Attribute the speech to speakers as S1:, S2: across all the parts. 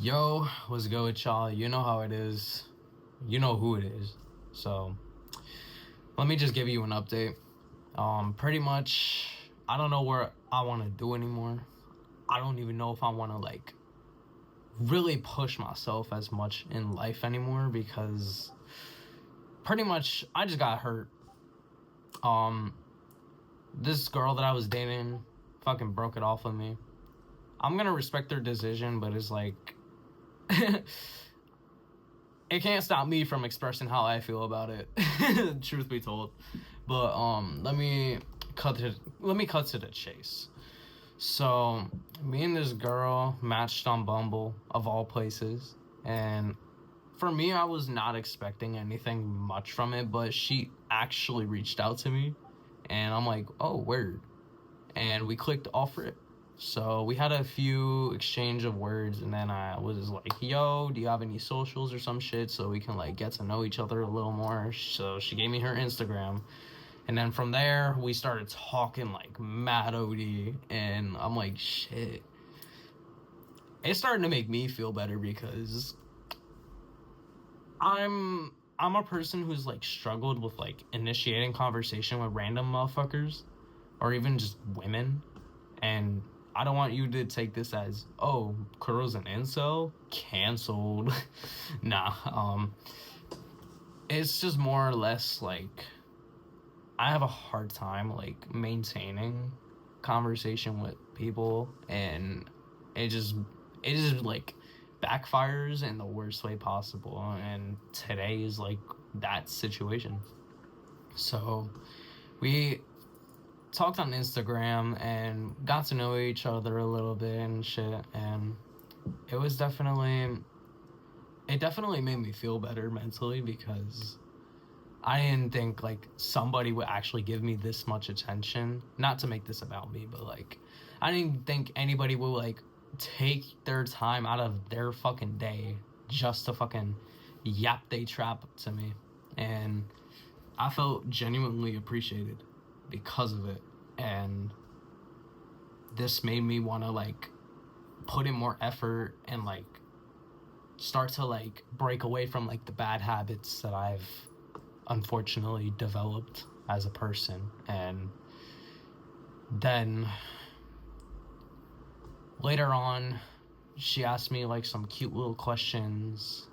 S1: Yo, what's good with y'all? You know how it is. You know who it is. So, let me just give you an update. Pretty much, I don't know where I want to do anymore. I don't even know if I want to, really push myself as much in life anymore because pretty much I just got hurt. This girl that I was dating fucking broke it off with me. I'm gonna respect their decision, but it's like, it can't stop me from expressing how I feel about it. Truth be told, but let me cut to the chase. So me and this girl matched on Bumble of all places, and for me, I was not expecting anything much from it, but she actually reached out to me, and I'm like, oh, word, and we clicked off it. So we had a few exchange of words, and then I was like, yo, do you have any socials or some shit so we can get to know each other a little more? So she gave me her Instagram, and then from there we started talking like mad OD, and I'm like, shit. It's starting to make me feel better because I'm a person who's struggled with initiating conversation with random motherfuckers or even just women, and I don't want you to take this as, oh, Kuro's an incel, canceled. Nah, it's just more or less I have a hard time maintaining conversation with people, and it just backfires in the worst way possible, and today is that situation. So we talked on Instagram and got to know each other a little bit and shit, and it definitely made me feel better mentally because I didn't think somebody would actually give me this much attention. Not to make this about me, but I didn't think anybody would take their time out of their fucking day just to fucking yap they trap to me, and I felt genuinely appreciated because of it, and this made me want to put in more effort and start to break away from the bad habits that I've unfortunately developed as a person. And then later on she asked me some cute little questions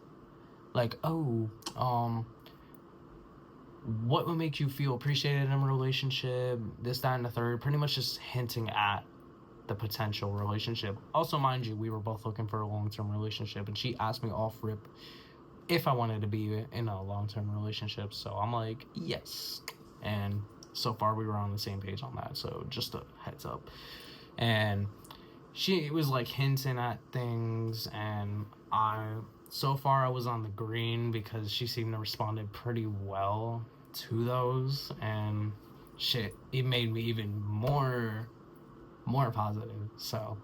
S1: what would make you feel appreciated in a relationship, this, that, and the third, pretty much just hinting at the potential relationship. Also, mind you, we were both looking for a long-term relationship, and she asked me off rip if I wanted to be in a long-term relationship, so I'm like, yes. And so far we were on the same page on that, so just a heads up. And she was hinting at things, and so far I was on the green because she seemed to responded pretty well to those, and shit, it made me even more positive. So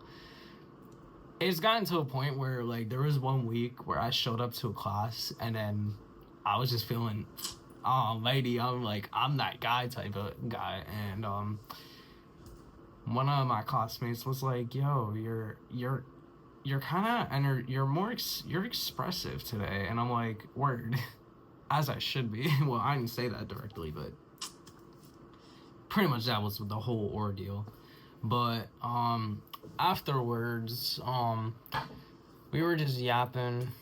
S1: it's gotten to a point where there was one week where I showed up to a class, and then I was just feeling, oh lady, I'm that guy type of guy. And one of my classmates was like, yo, you're kind of you're expressive today. And I'm like, word. As I should be. Well, I didn't say that directly, but pretty much that was the whole ordeal. But afterwards, we were just yapping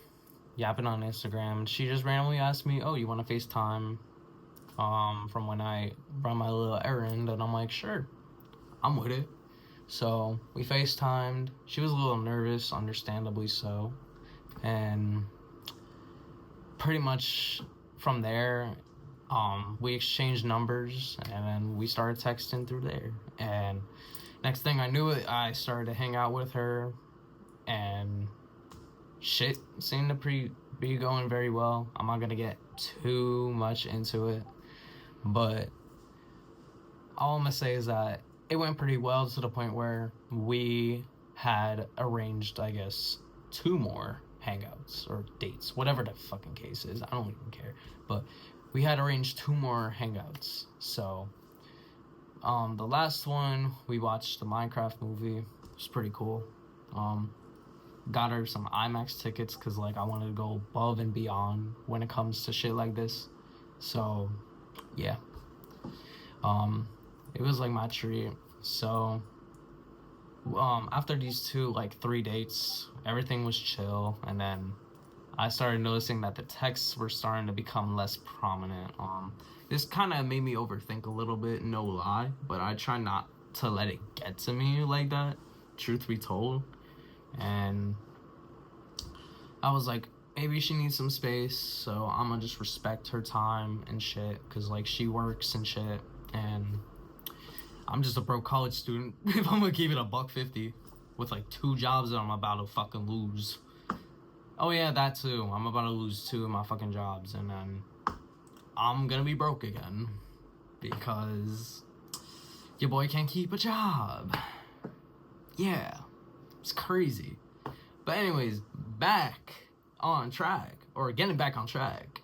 S1: on Instagram. She just randomly asked me, oh, you want to FaceTime from when I run my little errand? And I'm like, sure, I'm with it. So we FaceTimed. She was a little nervous, understandably so, and pretty much from there we exchanged numbers, and then we started texting through there. And next thing I knew it, I started to hang out with her, and shit seemed to be going very well. I'm not gonna get too much into it, but all I'm gonna say is that it went pretty well, to the point where we had arranged, I guess, 2 more hangouts or dates, whatever the fucking case is. I don't even care. But we had arranged 2 more hangouts. So the last one, we watched the Minecraft movie. It was pretty cool. got her some IMAX tickets because like I wanted to go above and beyond when it comes to shit like this. So yeah, it was like my treat. So after these 3 dates, everything was chill, and then I started noticing that the texts were starting to become less prominent. This kind of made me overthink a little bit, no lie, but I try not to let it get to me like that, truth be told. And I was like, maybe she needs some space, so I'm gonna just respect her time and shit, because like she works and shit, and I'm just a broke college student. If I'm gonna keep it $150 with like 2 jobs that I'm about to fucking lose. Oh yeah, that too. I'm about to lose 2 of my fucking jobs, and then I'm gonna be broke again because your boy can't keep a job. Yeah, it's crazy. But anyways, back on track, or getting back on track.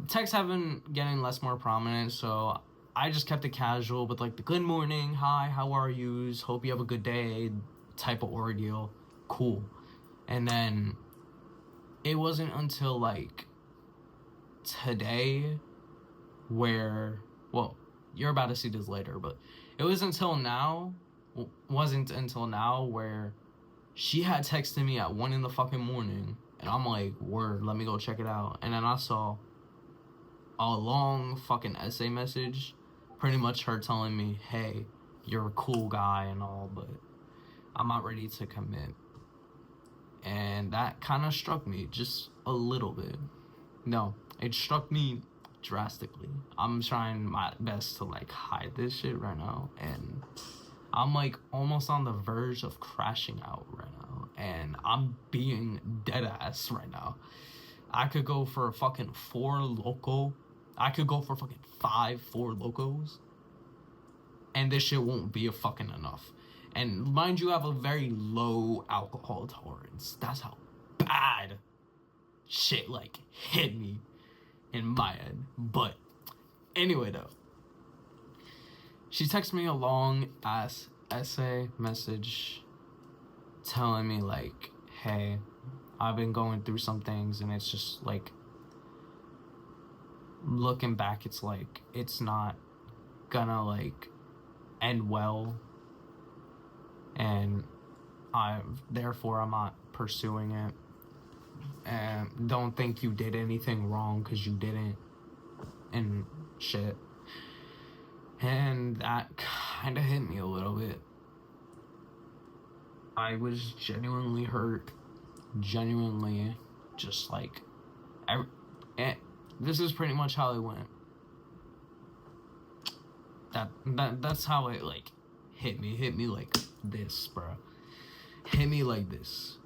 S1: Texts have been getting more prominent, so I just kept it casual with like the good morning, hi, how are yous, hope you have a good day type of ordeal. Cool. And then it wasn't until like today where, well, you're about to see this later, but it wasn't until now where she had texted me at 1 in the fucking morning, and I'm like, word, let me go check it out. And then I saw a long fucking essay message, pretty much her telling me, hey, you're a cool guy and all, but I'm not ready to commit. And that kind of struck me just a little bit. No, it struck me drastically. I'm trying my best to like hide this shit right now, and I'm like almost on the verge of crashing out right now, and I'm being dead ass right now. I could go for a fucking 4 loco. I could go for fucking 5 4 locos, and this shit won't be a fucking enough. And mind you, I have a very low alcohol tolerance. That's how bad shit like hit me in my head. But anyway though, she texted me a long ass essay message telling me like, hey, I've been going through some things, and it's just like, looking back, it's like it's not gonna like end well, and I'm not pursuing it, and don't think you did anything wrong because you didn't, and shit. And that kind of hit me a little bit. I was genuinely hurt, genuinely just like, this is pretty much how it went. That's how it like hit me like this, bro. Hit me like this.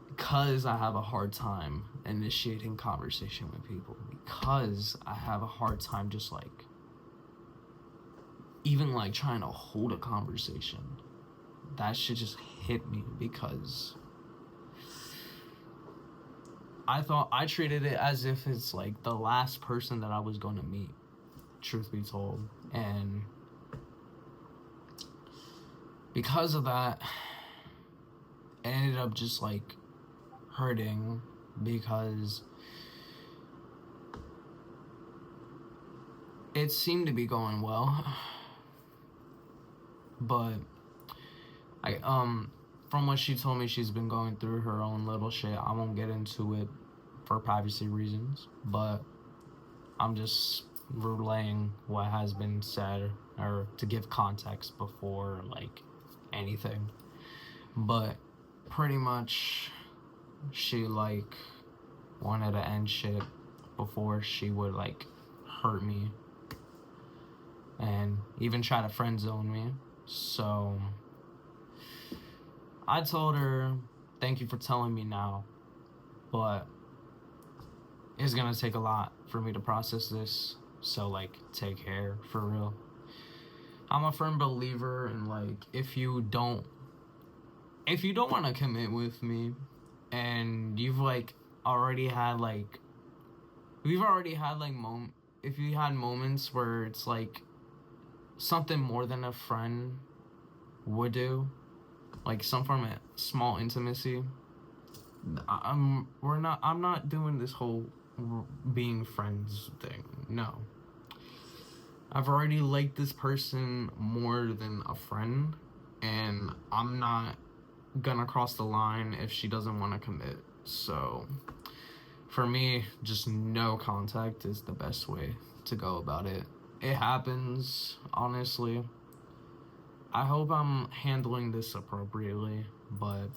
S1: Because I have a hard time initiating conversation with people. Because I have a hard time just like, even like trying to hold a conversation. That shit just hit me because I treated it as if it's like the last person that I was going to meet, truth be told. And because of that, it ended up just like hurting, because it seemed to be going well, but from what she told me, she's been going through her own little shit. I won't get into it for privacy reasons, but I'm just relaying what has been said, or to give context before like anything. But pretty much she like wanted to end shit before she would like hurt me, and even try to friend zone me. So I told her, thank you for telling me now, but it's gonna take a lot for me to process this, so like take care, for real. I'm a firm believer in like, if you don't want to commit with me, and you've like already had like, if you had moments where it's like something more than a friend would do, like some form of small intimacy, I'm not doing this whole being friends thing. No. I've already liked this person more than a friend, and I'm not gonna cross the line if she doesn't want to commit. So for me, just no contact is the best way to go about it. It happens, honestly. I hope I'm handling this appropriately, but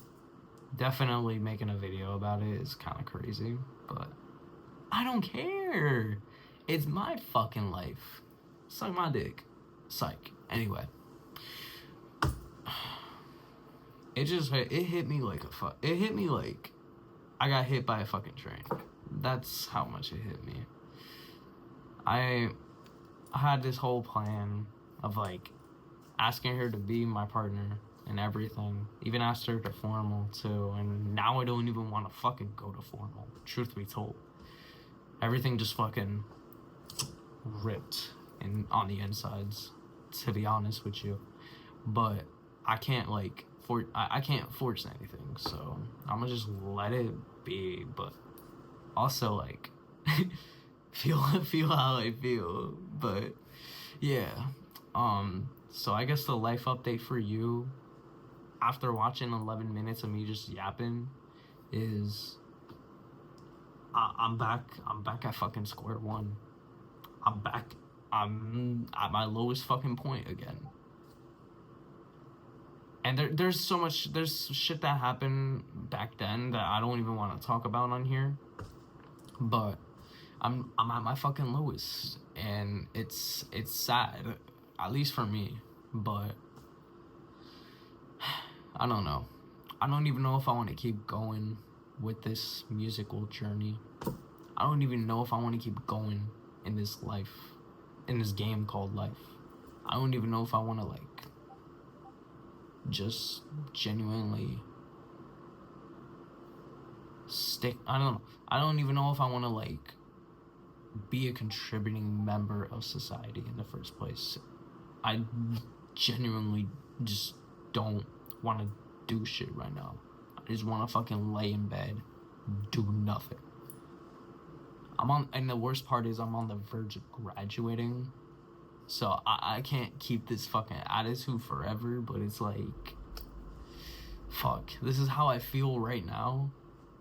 S1: definitely making a video about it is kind of crazy. But I don't care. It's my fucking life. Suck my dick. Psych. Anyway. It hit me like it hit me like I got hit by a fucking train. That's how much it hit me. I had this whole plan of like asking her to be my partner and everything. Even asked her to formal too, and now I don't even want to fucking go to formal. Truth be told, everything just fucking ripped on the insides, to be honest with you. But I can't like I can't force anything, so I'm gonna just let it be. But also like feel how I feel. But yeah, so I guess the life update for you after watching 11 minutes of me just yapping is I'm back at fucking square one. I'm at my lowest fucking point again. And there's shit that happened back then that I don't even want to talk about on here. But I'm at my fucking lowest, and it's sad, at least for me. But I don't know. I don't even know if I want to keep going with this musical journey. I don't even know if I want to keep going in this life, in this game called life. I don't even know if I want to like just genuinely stick. I don't know. I don't even know if I want to like be a contributing member of society in the first place. I genuinely just don't want to do shit right now. I just want to fucking lay in bed, do nothing. And the worst part is I'm on the verge of graduating. So I can't keep this fucking attitude forever, but it's like, fuck, this is how I feel right now,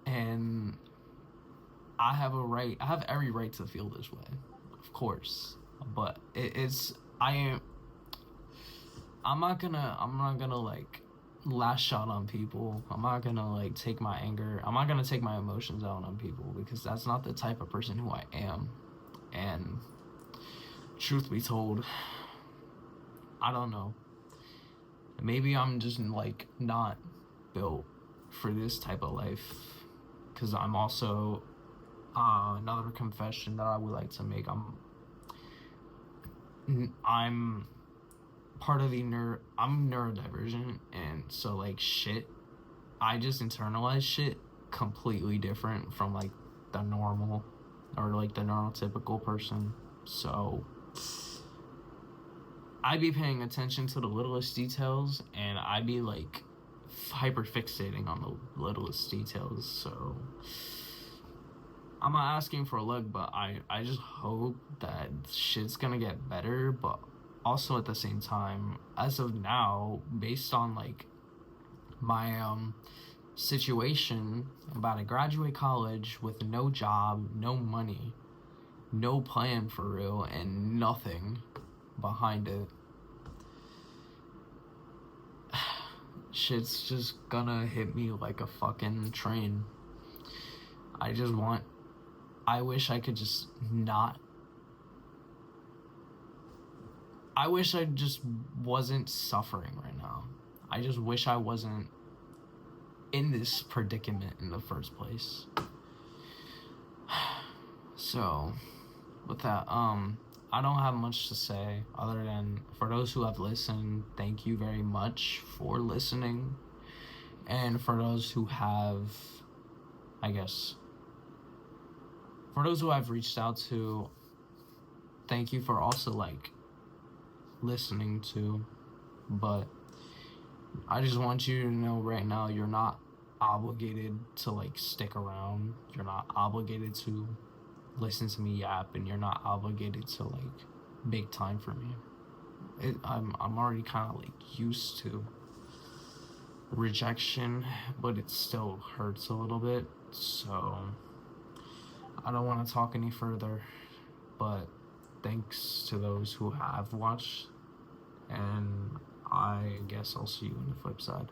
S1: and I have every right to feel this way, of course, but I'm not gonna like lash out on people. I'm not gonna like take my emotions out on people, because that's not the type of person who I am. And truth be told, I don't know. Maybe I'm just like not built for this type of life, because I'm also another confession that I would like to make. I'm part of I'm neurodivergent, and so like shit, I just internalize shit completely different from like the normal or like the neurotypical person. So I'd be paying attention to the littlest details, and I'd be like hyper fixating on the littlest details. So I'm not asking for luck, but I just hope that shit's gonna get better. But also at the same time, as of now, based on like my situation, I'm about to graduate college with no job, no money, no plan for real, and nothing behind it. Shit's just gonna hit me like a fucking train. I wish I could just not. I wish I just wasn't suffering right now. I just wish I wasn't in this predicament in the first place. So, with that, I don't have much to say other than, for those who have listened, thank you very much for listening. And for those who have, for those who I've reached out to, thank you for also like listening to. But I just want you to know right now, you're not obligated to like stick around. You're not obligated to listen to me yap, and you're not obligated to like make time for me. I'm already kind of like used to rejection, but it still hurts a little bit. So I don't want to talk any further, but thanks to those who have watched, and I guess I'll see you on the flip side.